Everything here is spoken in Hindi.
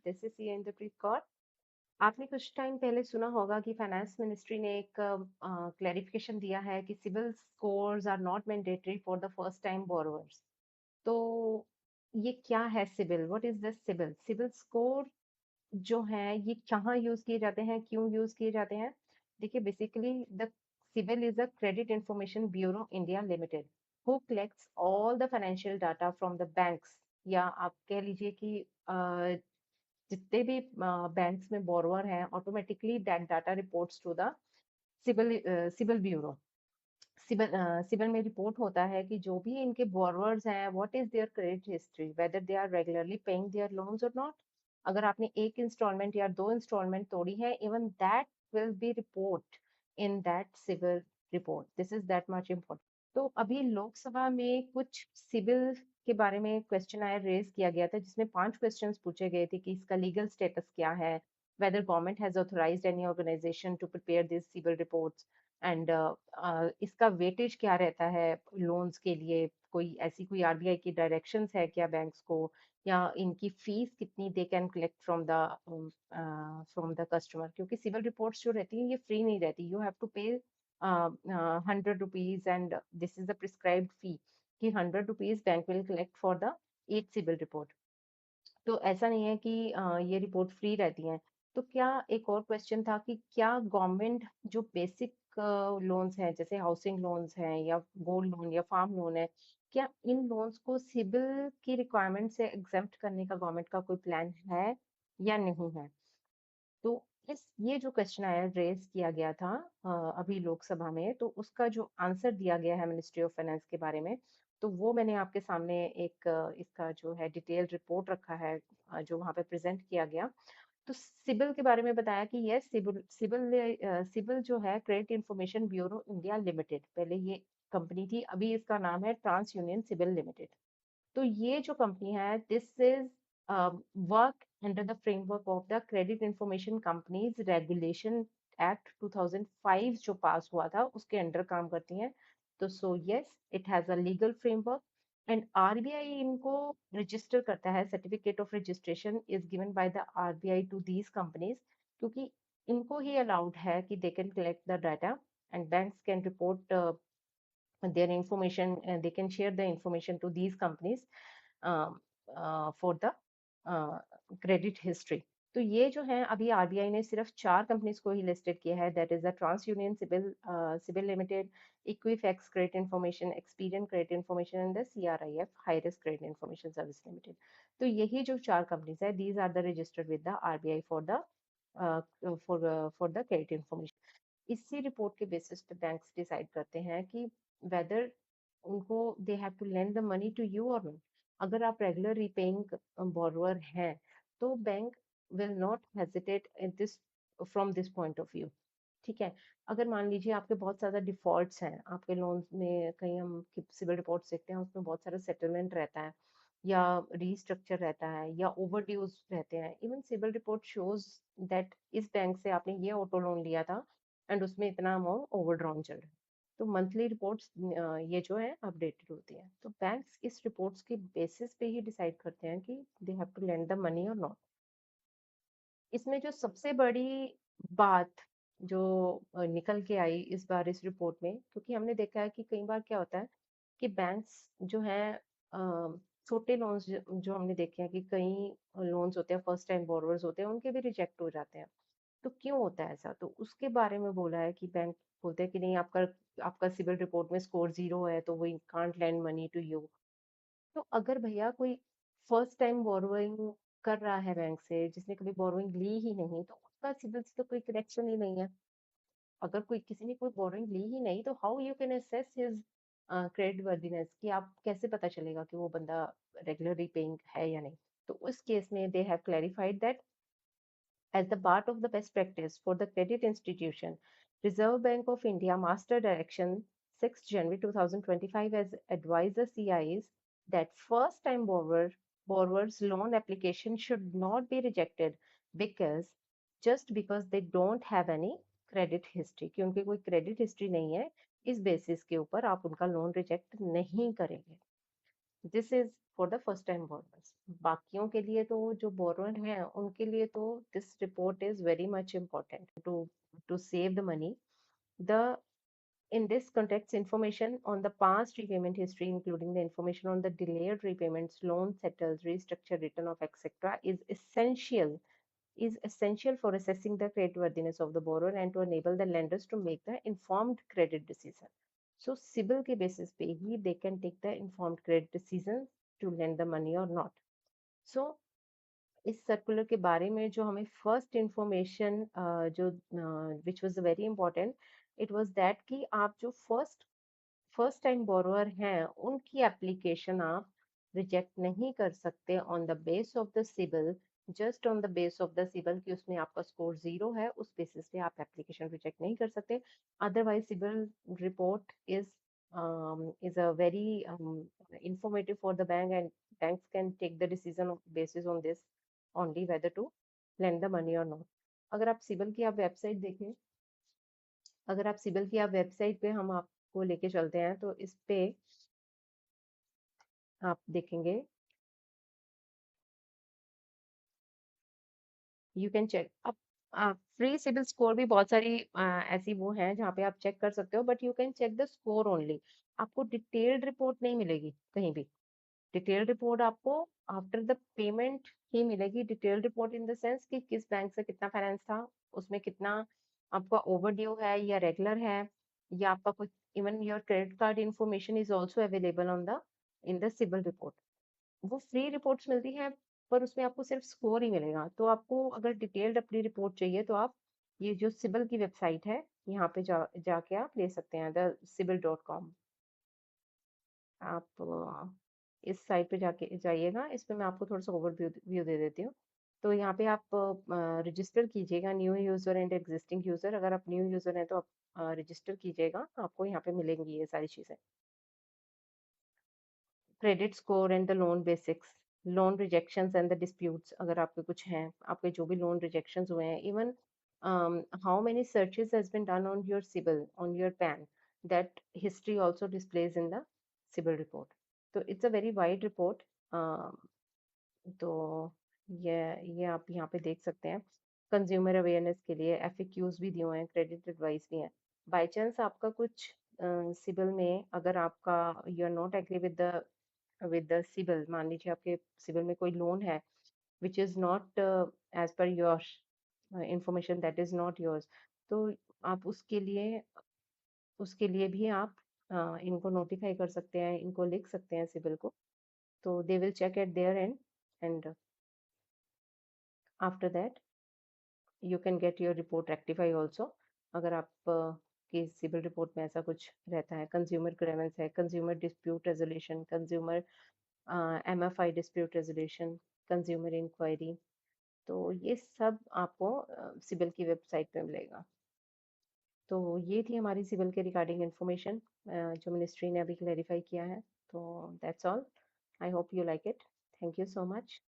This is Inderpreet Kaur. आपने कुछ टाइम पहले सुना होगा कि फाइनेंस मिनिस्ट्री ने एक क्लैरिफिकेशन दिया है कि CIBIL scores are not mandatory for the first time borrowers. तो ये क्या है CIBIL? What is this CIBIL? CIBIL score जो है ये कहाँ यूज किए जाते हैं, क्यों यूज किए जाते हैं? देखिए, basically the CIBIL is a credit information bureau India limited who collects all the financial data from the banks, या आप कह लीजिए कि जितने भी बैंक्स में बोरोवर हैं, automatically that data reports to the CIBIL CIBIL bureau. CIBIL में रिपोर्ट होता है कि जो भी इनके बोरोवर्स हैं, what is their credit history, whether they are regularly paying their loans और नॉट। अगर आपने एक इंस्टॉलमेंट या दो इंस्टॉलमेंट तोड़ी है, even that will be report in that CIBIL report. This is that much important. तो अभी लोकसभा में कुछ सिविल के बारे में क्वेश्चन आया, रेज किया गया था, जिसमें 5 क्वेश्चंस पूछे गए थे कि इसका लीगल स्टेटस क्या है, whether government has authorised any organisation to prepare this CIBIL reports, and इसका वेटेज क्या रहता है लोन्स के लिए, कोई ऐसी कोई आरबीआई की डायरेक्शंस है क्या बैंक्स को, या इनकी फीस कितनी दे can collect from the customer, क्योंकि सिविल रिपोर्ट्स जो रहती हैं ये फ्री नहीं रहती, you have to pay 100 rupees, and this is the prescribed fee कि 100 rupees bank will collect for the each CIBIL report. तो ऐसा नहीं है कि ये रिपोर्ट फ्री रहती हैं। तो क्या एक और क्वेश्चन था कि क्या गवर्नमेंट जो बेसिक लोन्स हैं, जैसे हाउसिंग लोन्स हैं या गोल्ड लोन या फार्म लोन है, क्या इन लोन्स को सिबिल की रिक्वायरमेंट से एग्जेम्प्ट करने का गवर्नमेंट का कोई प्लान है या नहीं है? तो इस ये जो क्वेश्चन आया, रेज किया गया था अभी लोकसभा में, तो उसका जो आंसर दिया गया है मिनिस्ट्री ऑफ फाइनेंस के बारे में, तो वो मैंने आपके सामने एक इसका जो है डिटेल रिपोर्ट रखा है, जो वहाँ पे प्रेजेंट किया गया। तो सिबिल के बारे में बताया कि ये सिबिल जो है credit information bureau India limited, पहले ये कंपनी थी, अभी इसका नाम है ट्रांस यूनियन सिबिल लिमिटेड। तो ये जो कंपनी है, this is work under the framework of the credit information companies regulation act 2005 जो पास हुआ था, उसके अंडर काम करती हैं। तो so yes, it has a legal framework, and RBI इनको रजिस्टर करता है, certificate of registration is given by the RBI to these companies, क्योंकि इनको ही अलाउड है कि they can collect the data and banks can report their information, and they can share the information to these companies for the uh, credit history. तो ये जो है अभी आरबीआई ने सिर्फ 4 कंपनीज को ही लिस्टेड किया है, that is the TransUnion CIBIL limited, Equifax credit information, Experian credit information, and the CRIF high risk credit information service limited. तो यही जो 4 कंपनीज है, these are the registered with the RBI for the for the credit information. इसी रिपोर्ट के बेसिस पे बैंक्स डिसाइड करते हैं कि वेदर उनको they have to lend the money to you और नॉट। अगर आप रेगुलर रीपेइंग बोरोवर हैं, तो bank will not hesitate in this from this point of view. ठीक है, अगर मान लीजिए आपके बहुत ज्यादा डिफॉल्ट्स हैं, आपके लोन में कहीं हम सिविल रिपोर्ट देखते हैं, उसमें बहुत सारा सेटलमेंट रहता है या रीस्ट्रक्चर रहता है या ओवर ड्यूज रहते हैं, even CIBIL report shows that इस बैंक से आपने ये ऑटो लोन लिया था एंड उसमें इतना अमाउंट ओवरड्रॉन चल रहा है। तो मंथली रिपोर्ट्स ये जो है अपडेटेड होती है, तो बैंक्स इस रिपोर्ट्स के बेसिस पे ही डिसाइड करते हैं कि they have to lend the money और नॉट। इसमें जो सबसे बड़ी बात जो निकल के आई इस बार इस रिपोर्ट में, क्योंकि हमने देखा है कि कई बार क्या होता है कि बैंक्स जो है छोटे लोन्स जो हमने देखे हैं कि कई लोन्स होते हैं, फर्स्ट टाइम बोरोवर्स होते हैं, उनके भी रिजेक्ट हो जाते हैं। तो क्यों होता है ऐसा? तो उसके बारे में बोला है कि बैंक बोलते हैं कि नहीं, आपका आपका सिविल रिपोर्ट में स्कोर 0 है, तो we can't lend money to you. तो अगर भैया कोई फर्स्ट टाइम बोरोइंग कर रहा है बैंक से, जिसने कभी बोरोइंग ली ही नहीं, तो उसका सिविल से तो कोई कनेक्शन ही नहीं है। अगर कोई किसी ने कोई बोरोइंग ली ही नहीं, तो how you can assess his credit worthiness, कि आप कैसे पता चलेगा कि वो बंदा रेगुलरली पेइंग है या नहीं? तो उस केस में they have clarified that as the part of the best practice for the credit institution, Reserve Bank of India Master Direction 6 January 2025 has advised the CIs that first-time borrowers' loan application should not be rejected because just because they don't have any credit history, क्योंकि कोई credit history नहीं है, इस basis के ऊपर आप उनका loan reject नहीं करेंगे। This is for the first time borrowers. बाकियों के लिए तो जो बोरोअर हैं उनके लिए तो this report is very much important to save the money. The In this context, information on the past repayment history, including the information on the delayed repayments, loan settled, restructured, written off, etc., is essential for assessing the creditworthiness of the borrower and to enable the lenders to make the informed credit decision. So, CIBIL के basis पे ही they can take the informed credit decision to lend the money or not. So, इस सर्कुलर के बारे में जो हमें फर्स्ट इंफॉर्मेशन जो which was very important, it was that कि आप जो फर्स्ट फर्स्ट टाइम बोरोअर हैं उनकी एप्लीकेशन आप रिजेक्ट नहीं कर सकते on the base of the CIBIL. Just on the base of the CIBIL कि उसमें आपका स्कोर 0 है, उस बेसिस पे आप एप्लीकेशन रिजेक्ट नहीं कर सकते। Otherwise CIBIL report is a very informative for the bank, and banks can take the decision of basis on this only whether to lend the money or not। अगर आप सिबिल की आप वेबसाइट देखें, अगर आप सिबिल की आप वेबसाइट पे हम आपको लेके चलते हैं तो इस पे आप देखेंगे, यू कैन चेक। अब फ्री सिबिल स्कोर भी बहुत सारी ऐसी वो हैं जहाँ पे आप चेक कर सकते हो, but you can check the score only. आपको डिटेल्ड रिपोर्ट नहीं मिलेगी कहीं भी। डिटेल्ड रिपोर्ट आपको आफ्टर द पेमेंट ही मिलेगी। Detailed report in the sense कि किस बैंक से कितना फाइनेंस था, उसमें कितना आपका ओवरड्यू है या रेगुलर है, या आपका कुछ even your credit card information is also available on the in the CIBIL report. वो फ्री रिपोर्ट्स मिलती हैं, पर उसमें आपको सिर्फ स्कोर ही मिलेगा। तो आपको अगर डिटेल्ड अपनी रिपोर्ट चाहिए तो आप ये जो सिबिल की वेबसाइट है यहाँ पे जाके आप ले सकते हैं, द sibil.com। आप इस साइट पे जाके जाइएगा। इस पे मैं आपको थोड़ा सा ओवरव्यू व्यू दे देती हूँ। तो यहाँ पे आप रजिस्टर कीजिएगा, new user and existing user. अगर आप न्यू यूजर हैं तो आप रजिस्टर कीजिएगा, आपको यहाँ पे मिलेंगी ये सारी चीजें। Credit score and the loan basics, loan rejections and the disputes, अगर आपके कुछ हैं, आपके जो भी लोन रिजेक्शंस हुए हैं, even how many searches has been done on your CIBIL on your PAN, that history also displays in the CIBIL report. तो it's a very wide report. तो ये ये आप यहाँ पे देख सकते हैं। कंज्यूमर अवेयरनेस के लिए एफएक्यूज भी दिए हुए हैं, क्रेडिट एडवाइस भी है। बाय चांस आपका कुछ सिबिल में अगर आपका you are not agree with the CIBIL, मान लीजिए आपके सिबिल में कोई लोन है which is not as per your information, that is not yours, तो आप उसके लिए भी आप इनको नोटिफाई कर सकते हैं, इनको लिख सकते हैं सिबिल को। तो they will check at their end and after that you can get your report rectify also. अगर आप की सिविल रिपोर्ट में ऐसा कुछ रहता है, कंज्यूमर ग्रीवेंस है, consumer dispute resolution, consumer MFI dispute resolution, consumer enquiry, तो ये सब आपको सिविल की वेबसाइट पे मिलेगा। तो ये थी हमारी सिविल के रिगार्डिंग इंफॉर्मेशन जो मिनिस्ट्री ने अभी क्लैरिफाई किया है। तो that's all. I hope you like it. Thank you so much.